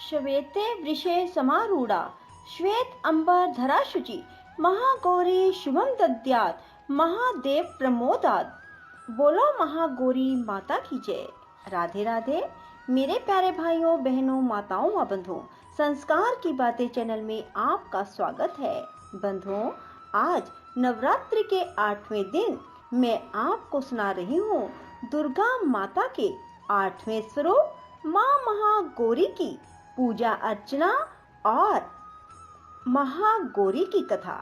श्वेते वृषे समारूढ़ा श्वेत अंबर धरा शुचि महागौरी शुभम दद्यात् महादेव प्रमोदात्। बोलो महागौरी माता की जय। राधे राधे मेरे प्यारे भाइयों बहनों माताओं व बंधुओं, संस्कार की बातें चैनल में आपका स्वागत है। बंधुओं, आज नवरात्रि के 8वें दिन मैं आपको सुना रही हूँ दुर्गा माता के 8वें स्वरूप माँ महागौरी की पूजा अर्चना और महागौरी की कथा।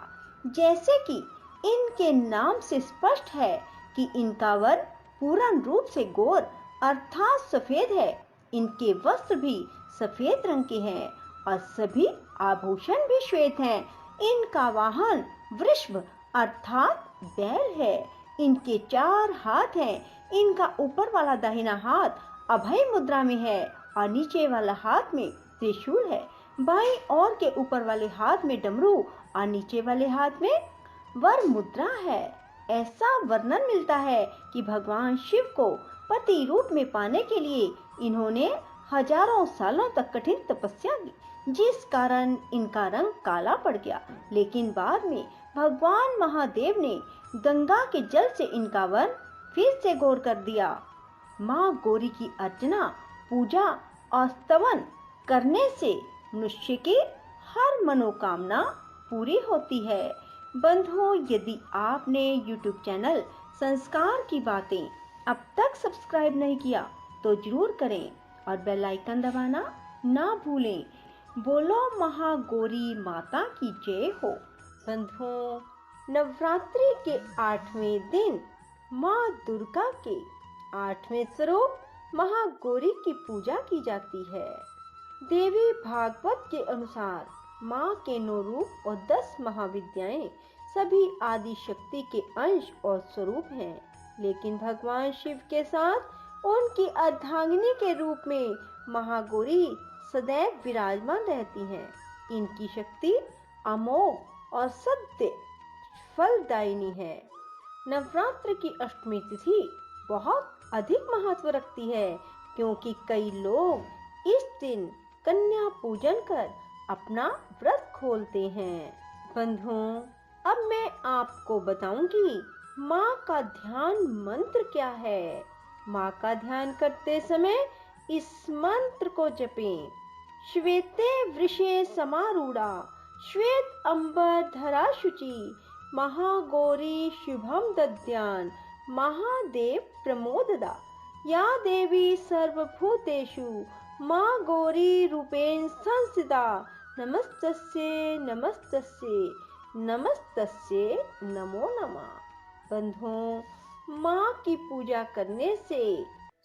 जैसे कि इनके नाम से स्पष्ट है कि इनका वर्ण पूर्ण रूप से गौर अर्थात सफेद है। इनके वस्त्र भी सफेद रंग के हैं और सभी आभूषण भी श्वेत हैं। इनका वाहन वृषभ अर्थात बैल है। इनके 4 हाथ हैं। इनका ऊपर वाला दाहिना हाथ अभय मुद्रा में है और नीचे वाला हाथ में त्रिशूल है। बाईं ओर के ऊपर वाले हाथ में डमरू और नीचे वाले हाथ में वर मुद्रा है। ऐसा वर्णन मिलता है कि भगवान शिव को पति रूप में पाने के लिए इन्होंने हजारों सालों तक कठिन तपस्या की, जिस कारण इनका रंग काला पड़ गया। लेकिन बाद में भगवान महादेव ने गंगा के जल से इनका वर्ण फिर से गौर कर दिया। माँ गौरी की अर्चना, पूजा और स्तवन करने से मनुष्य की हर मनोकामना पूरी होती है। बंधुओं, यदि आपने YouTube चैनल संस्कार की बातें अब तक सब्सक्राइब नहीं किया तो जरूर करें और बेल आइकन दबाना ना भूलें। बोलो महागौरी माता की जय हो। बंधुओं, नवरात्रि के 8वें दिन माँ दुर्गा के 8वें स्वरूप महागौरी की पूजा की जाती है। देवी भागवत के अनुसार माँ के 9 रूप और 10 महाविद्याएं सभी आदि शक्ति के अंश और स्वरूप हैं। लेकिन भगवान शिव के साथ उनकी अर्धांगिनी के रूप में महागौरी सदैव विराजमान रहती हैं। इनकी शक्ति अमोघ और सत्य फलदायिनी है। नवरात्र की अष्टमी तिथि बहुत अधिक महत्व रखती है, क्योंकि कई लोग इस दिन कन्या पूजन कर अपना व्रत खोलते हैं। बंधुओं, अब मैं आपको बताऊंगी माँ का ध्यान मंत्र क्या है। माँ का ध्यान करते समय इस मंत्र को जपें। श्वेते वृषे समारूढ़ा श्वेत अंबर धरा शुचि महागौरी शुभम दद्यान् महादेव प्रमोददा। या देवी सर्वभूतेषु माँ गौरी रूपेण संस्थिता। नमस्तस्यै नमस्तस्यै नमस्तस्यै नमो नमः। बंधुओं, माँ की पूजा करने से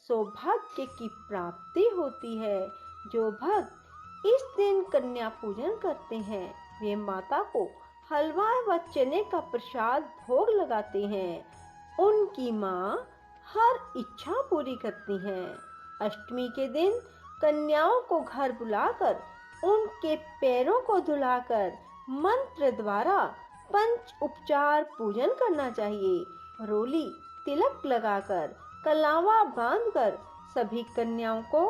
सौभाग्य की प्राप्ति होती है। जो भक्त इस दिन कन्या पूजन करते हैं वे माता को हलवा व चने का प्रसाद भोग लगाते हैं। उनकी माँ हर इच्छा पूरी करती हैं। अष्टमी के दिन कन्याओं को घर बुलाकर उनके पैरों को धुलाकर मंत्र द्वारा पंच उपचार पूजन करना चाहिए। रोली तिलक लगाकर कलावा बांधकर सभी कन्याओं को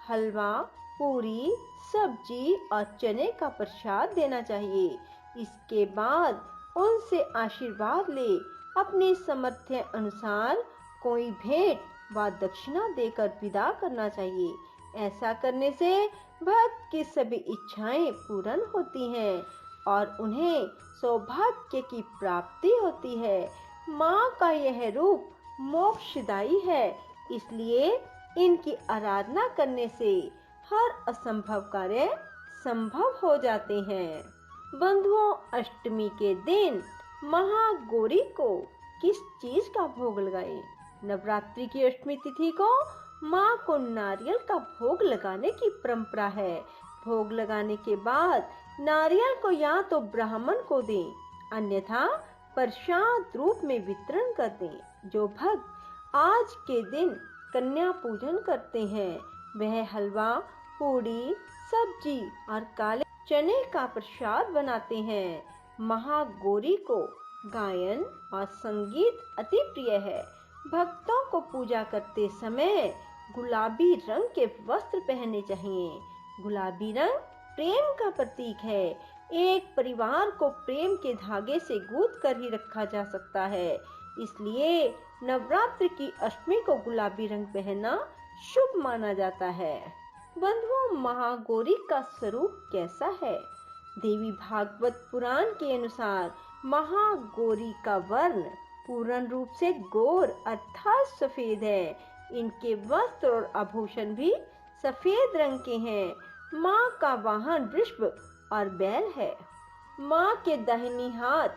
हलवा, पूरी, सब्जी और चने का प्रसाद देना चाहिए। इसके बाद उनसे आशीर्वाद ले अपने सामर्थ्य अनुसार कोई भेंट व दक्षिणा देकर विदा करना चाहिए। ऐसा करने से भक्त की सभी इच्छाएं पूर्ण होती हैं और उन्हें सौभाग्य की प्राप्ति होती है। माँ का यह रूप मोक्षदायी है, इसलिए इनकी आराधना करने से हर असंभव कार्य संभव हो जाते हैं। बंधुओं, अष्टमी के दिन महागौरी को किस चीज का भोग लगाएं? नवरात्रि की अष्टमी तिथि को माँ को नारियल का भोग लगाने की परंपरा है। भोग लगाने के बाद नारियल को या तो ब्राह्मण को दें, अन्यथा प्रसाद रूप में वितरण कर दें। जो भक्त आज के दिन कन्या पूजन करते हैं वह हलवा, पूड़ी, सब्जी और काले चने का प्रसाद बनाते हैं। महागौरी को गायन और संगीत अति प्रिय है। भक्तों को पूजा करते समय गुलाबी रंग के वस्त्र पहनने चाहिए। गुलाबी रंग प्रेम का प्रतीक है। एक परिवार को प्रेम के धागे से गूंथ कर ही रखा जा सकता है, इसलिए नवरात्र की अष्टमी को गुलाबी रंग पहनना शुभ माना जाता है। बंधुओं, महागौरी का स्वरूप कैसा है? देवी भागवत पुराण के अनुसार महागौरी का वर्ण पूर्ण रूप से गौर अर्थात सफेद है। इनके वस्त्र और आभूषण भी सफेद रंग के हैं। माँ का वाहन वृषभ और बैल है। माँ के दाहिनी हाथ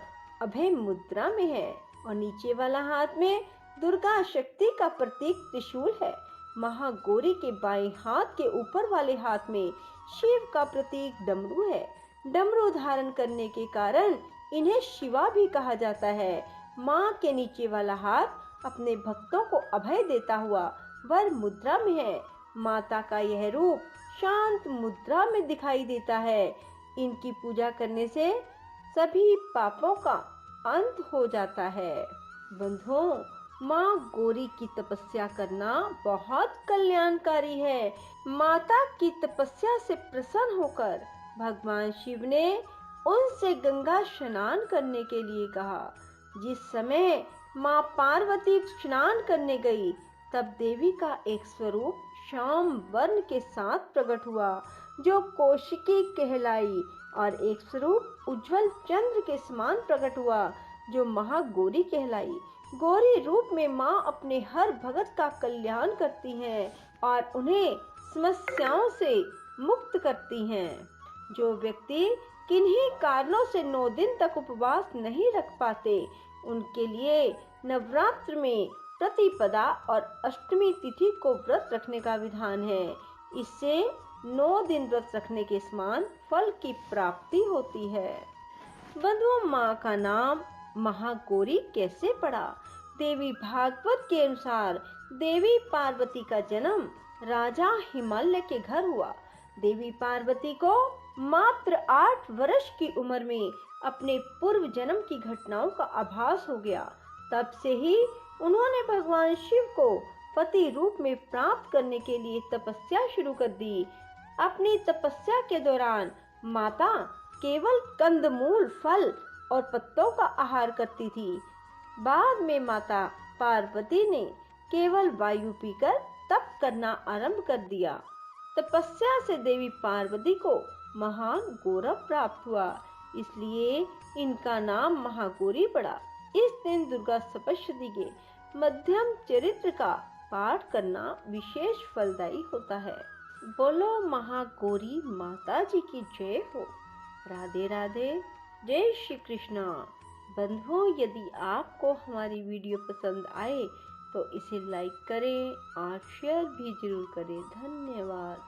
अभय मुद्रा में है और नीचे वाला हाथ में दुर्गा शक्ति का प्रतीक त्रिशूल है। महागौरी के बाएं हाथ के ऊपर वाले हाथ में शिव का प्रतीक डमरू है। डमरू धारण करने के कारण इन्हें शिवा भी कहा जाता है। माँ के नीचे वाला हाथ अपने भक्तों को अभय देता हुआ वर मुद्रा में है। माता का यह रूप शांत मुद्रा में दिखाई देता है। इनकी पूजा करने से सभी पापों का अंत हो जाता है। बंधुओं, माँ गौरी की तपस्या करना बहुत कल्याणकारी है। माता की तपस्या से प्रसन्न होकर भगवान शिव ने उनसे गंगा स्नान करने के लिए कहा। जिस समय माँ पार्वती स्नान करने गई, तब देवी का एक स्वरूप श्याम वर्ण के साथ प्रकट हुआ, जो कौशिकी कहलाई, और एक स्वरूप उज्जवल चंद्र के समान प्रकट हुआ, जो महागौरी कहलाई। गौरी रूप में माँ अपने हर भगत का कल्याण करती हैं और उन्हें समस्याओं से मुक्त करती हैं। जो व्यक्ति किन्हीं कारणों से 9 दिन तक उपवास नहीं रख पाते, उनके लिए नवरात्र में प्रतिपदा और अष्टमी तिथि को व्रत रखने का विधान है। इससे 9 दिन व्रत रखने के समान फल की प्राप्ति होती है। बंधुओं, माँ का नाम महागौरी कैसे पड़ा? देवी भागवत के अनुसार देवी पार्वती का जन्म राजा हिमालय के घर हुआ। देवी पार्वती को मात्र 8 वर्ष की उम्र में अपने पूर्व जन्म की घटनाओं का आभास हो गया। तब से ही उन्होंने भगवान शिव को पति रूप में प्राप्त करने के लिए तपस्या शुरू कर दी। अपनी तपस्या के दौरान माता केवल कंदमूल, फल और पत्तों का आहार करती थी। बाद में माता पार्वती ने केवल वायु पीकर तप करना आरंभ कर दिया। तपस्या से देवी पार्वती को महान गौरव प्राप्त हुआ, इसलिए इनका नाम महागौरी पड़ा। इस दिन दुर्गा सप्तशती के मध्यम चरित्र का पाठ करना विशेष फलदायी होता है। बोलो महागौरी माता जी की जय हो। राधे राधे, जय श्री कृष्णा। बंधुओं, यदि आपको हमारी वीडियो पसंद आए तो इसे लाइक करें और शेयर भी जरूर करें। धन्यवाद।